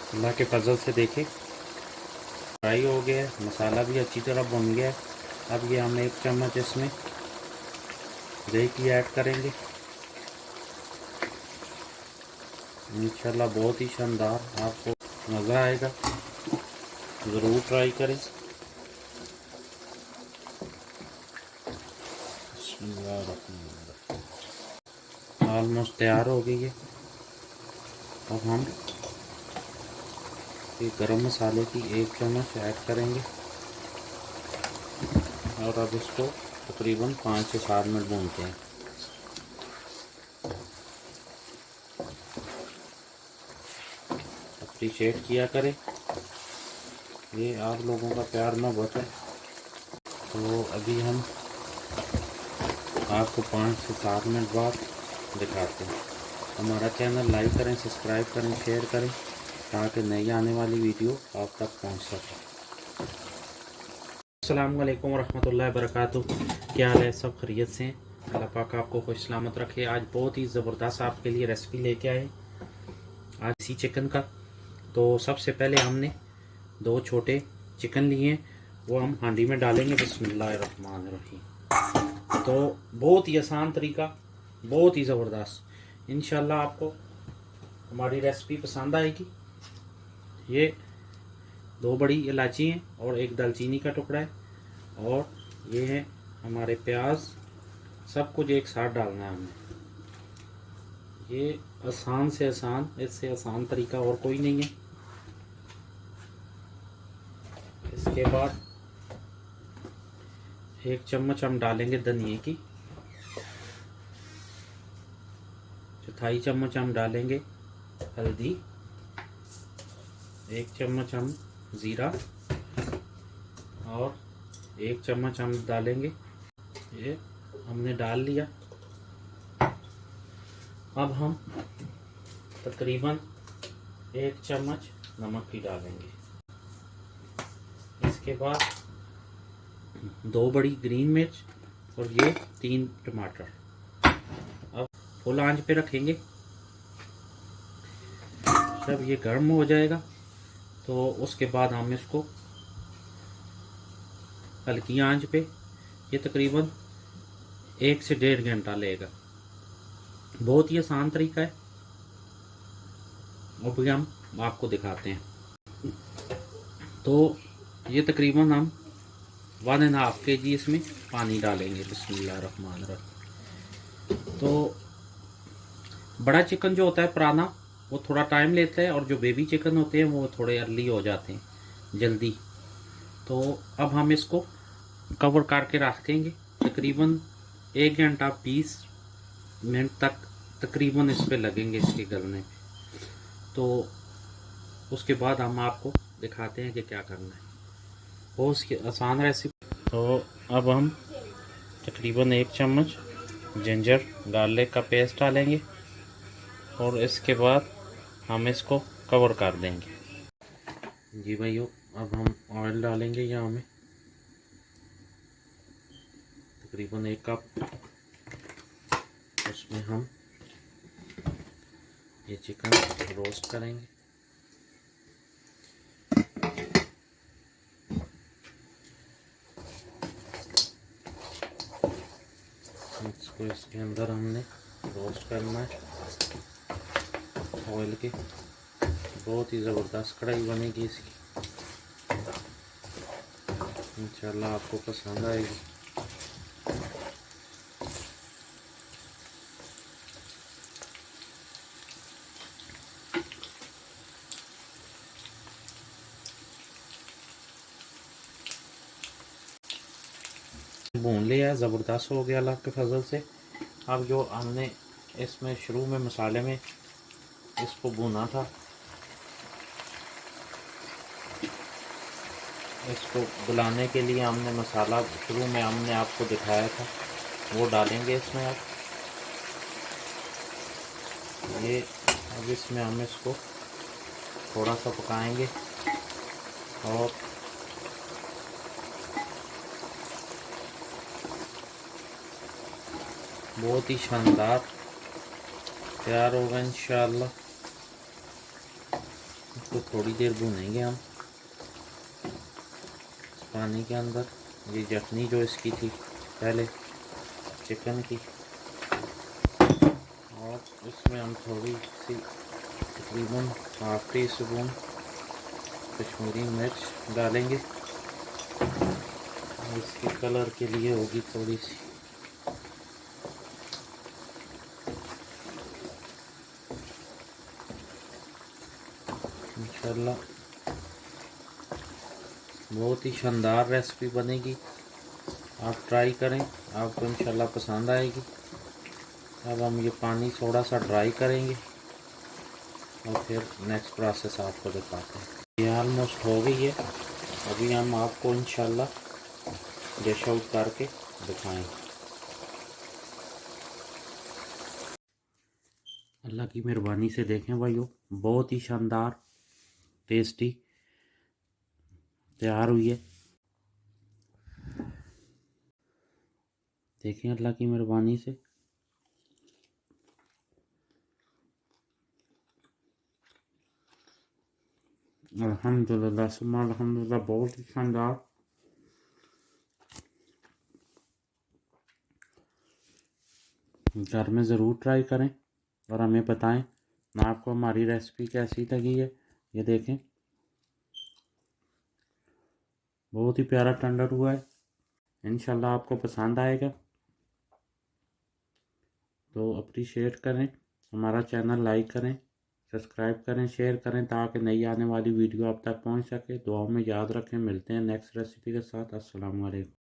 अल्लाह के फजल से देखें फ्राई हो गया है, मसाला भी अच्छी तरह भुन गया है। अब ये हम 1 चम्मच इसमें दही की ऐड करेंगे। इंशाल्लाह बहुत ही शानदार आपको मज़ा आएगा, ज़रूर ट्राई करें। ऑलमोस्ट तैयार हो गई है। अब हम ये गरम मसाले की 1 चम्मच ऐड करेंगे और अब इसको तकरीबन 5 से 7 मिनट भूनते हैं। अप्रिशिएट किया करें, ये आप लोगों का प्यार मोहब्बत है। तो अभी हम आपको 5 से 7 मिनट बाद दिखाते हैं। हमारा चैनल लाइक करें, सब्सक्राइब करें, शेयर करें ताकि नई आने वाली वीडियो आप तक पहुंच सके। अस्सलाम वालेकुम रहमतुल्लाहि वबरकातुहू। क्या हाल है? सब खैरियत से हैं? अल्लाह पाक आपको खुश सलामत रखे। आज बहुत ही ज़बरदस्त आपके लिए रेसिपी लेके आए आज इसी चिकन का। तो सबसे पहले हमने 2 छोटे चिकन लिए, वो हम हांडी में डालेंगे। बिस्मिल्लाहिर्रहमानिर्रहीम। तो बहुत ही आसान तरीका, बहुत ही ज़बरदस्त। इंशाल्लाह आपको हमारी रेसिपी पसंद आएगी। ये 2 बड़ी इलायची हैं और 1 दालचीनी का टुकड़ा है, और ये है हमारे प्याज। सब कुछ एक साथ डालना है हमें। ये आसान से आसान, इससे आसान तरीका और कोई नहीं है। इसके बाद 1 चम्मच हम डालेंगे धनिए की, 1/4 चम्मच हम डालेंगे हल्दी, 1 चम्मच हम ज़ीरा, और 1 चम्मच हम डालेंगे। ये हमने डाल लिया। अब हम तकरीबन 1 चम्मच नमक की डालेंगे। इसके बाद 2 बड़ी ग्रीन मिर्च और ये 3 टमाटर। अब फुल आंच पे रखेंगे। जब ये गर्म हो जाएगा तो उसके बाद हम इसको हल्की आंच पे, ये तकरीबन 1 से 1.5 घंटा लेगा। बहुत ही आसान तरीका है, और भी हम आपको दिखाते हैं। तो ये तकरीबन हम 1.5 kg इसमें पानी डालेंगे। बिस्मिल्लाहिर्रहमानिर्रहीम। तो बड़ा चिकन जो होता है पुराना, वो थोड़ा टाइम लेता है, और जो बेबी चिकन होते हैं वो थोड़े अर्ली हो जाते हैं, जल्दी। तो अब हम इसको कवर करके रख देंगे तकरीबन 1 घंटा 20 मिनट तक तकरीबन इस पे लगेंगे, इसके गलने पे। तो उसके बाद हम आपको दिखाते हैं कि क्या करना है। बहुत आसान रेसिपी। तो अब हम तकरीबन 1 चम्मच जिंजर गार्लिक का पेस्ट डालेंगे, और इसके बाद हम इसको कवर कर देंगे। जी भाइयों, अब हम ऑयल डालेंगे यहाँ में तकरीबन 1 कप। उसमें हम ये चिकन रोस्ट करेंगे। इसको इसके अंदर हमने रोस्ट करना है ऑयल के। बहुत ही ज़बरदस्त कढ़ाई बनेगी इसकी, इंशाल्लाह आपको पसंद आएगी। भून लिया, ज़बरदस्त हो गया अल्लाह के फजल से। अब जो हमने इसमें शुरू में मसाले में इसको भुना था, इसको बुलाने के लिए हमने मसाला शुरू में हमने आपको दिखाया था, वो डालेंगे इसमें। अब ये अब इसमें हम इसको थोड़ा सा पकाएंगे, और बहुत ही शानदार तैयार होगा इंशाअल्लाह। इसको थोड़ी देर भूनेंगे हम पानी के अंदर। ये चटनी जो इसकी थी पहले चिकन की, और इसमें हम थोड़ी सी तकरीबन हाफ टी स्पून कश्मीरी मिर्च डालेंगे। इसके कलर के लिए होगी थोड़ी सी। इंशाल्लाह बहुत ही शानदार रेसिपी बनेगी, आप ट्राई करें, आपको इंशाल्लाह पसंद आएगी। अब हम ये पानी थोड़ा सा ड्राई करेंगे और फिर नेक्स्ट प्रोसेस आपको दिखाते हैं। ये ऑलमोस्ट हो गई है, अभी हम आपको इंशाल्लाह डिश आउट करके दिखाएंगे। अल्लाह की मेहरबानी से देखें भाइयों, बहुत ही शानदार टेस्टी तैयार हुई है। देखें अल्लाह की मेहरबानी से। अल्हम्दुलिल्लाह सुम्मा अल्हम्दुलिल्लाह, बहुत ही शानदार। घर में ज़रूर ट्राई करें और हमें बताएं आपको हमारी रेसिपी कैसी लगी है। ये देखें बहुत ही प्यारा टेंडर हुआ है, इंशाल्लाह आपको पसंद आएगा। तो अप्रिशिएट करें, हमारा चैनल लाइक करें, सब्सक्राइब करें, शेयर करें ताकि नई आने वाली वीडियो आप तक पहुंच सके। दुआओं में याद रखें। मिलते हैं नेक्स्ट रेसिपी के साथ। अस्सलाम वालेकुम।